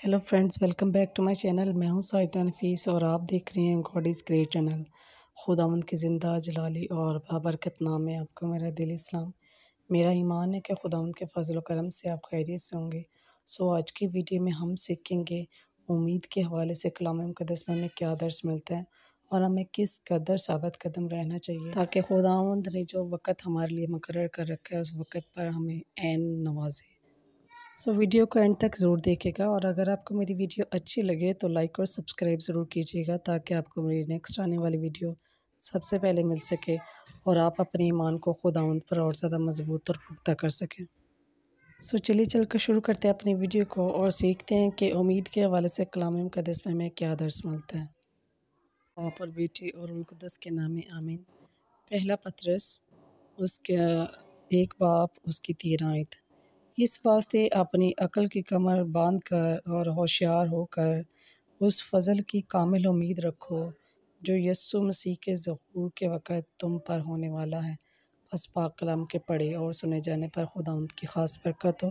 Hello friends, welcome back to my channel. मैं हूं साइदा नफीस और आप देख रहे हैं गॉड इज़ ग्रेट चैनल। खुदावंद की ज़िंदा जलाली और बाबरकत नाम में आपको मेरा दिली सलाम। मेरा ईमान है कि खुदावंद के फजल व करम से आप खैरियत से होंगे। आज की वीडियो में हम सीखेंगे उम्मीद के हवाले से कलाम मुक़द्दस में हमें क्या दर्स मिलता है और हमें किस कदर साबित कदम रहना चाहिए ताकि खुदावंद ने जो वक़्त हमारे लिए मुकर्रर कर रखा है उस वक़्त पर हमें ऐन नवाजे। वीडियो को एंड तक ज़रूर देखिएगा और अगर आपको मेरी वीडियो अच्छी लगे तो लाइक और सब्सक्राइब ज़रूर कीजिएगा ताकि आपको मेरी नेक्स्ट आने वाली वीडियो सबसे पहले मिल सके और आप अपने ईमान को खुदावंद पर और ज़्यादा मजबूत और पुख्ता कर सकें। चलिए चलकर शुरू करते हैं अपनी वीडियो को और सीखते हैं कि उम्मीद के हवाले से कलाम मुक़द्दस में हमें क्या दर्स मिलता है। बाप और बेटी और रूह कुद्दस के नाम में आमीन। पहला पतरस उसके एक बाप उसकी 13 आयत। इस वास्ते अपनी अक्ल की कमर बांध कर और होशियार होकर उस फजल की कामिल उम्मीद रखो जो यस्सु मसीह के ज़हूर के वक़्त तुम पर होने वाला है। बस पाक कलाम के पढ़े और सुने जाने पर खुदावंद की ख़ास बरकत हो,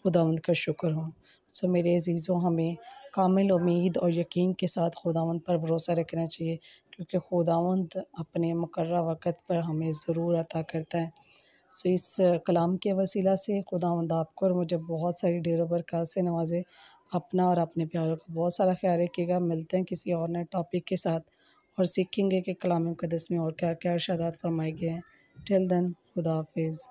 खुदावंद का शुक्र हो। मेरे अज़ीज़ों, हमें कामिल उम्मीद और यकीन के साथ खुदावंद पर भरोसा रखना चाहिए क्योंकि खुदावंद अपने मुकर्रर वक़्त पर हमें ज़रूर अता करता है। इस कलाम के वसीला से खुदावंद आपको और मुझे बहुत सारी ढेरों बरकत से नवाजे। अपना और अपने प्यारों का बहुत सारा ख्याल रखिएगा। मिलते हैं किसी और नए टॉपिक के साथ और सीखेंगे कि कलाम मुक़द्दस में और क्या क्या इरशादात फरमाए गए हैं। टिल देन, खुदा हाफिज़।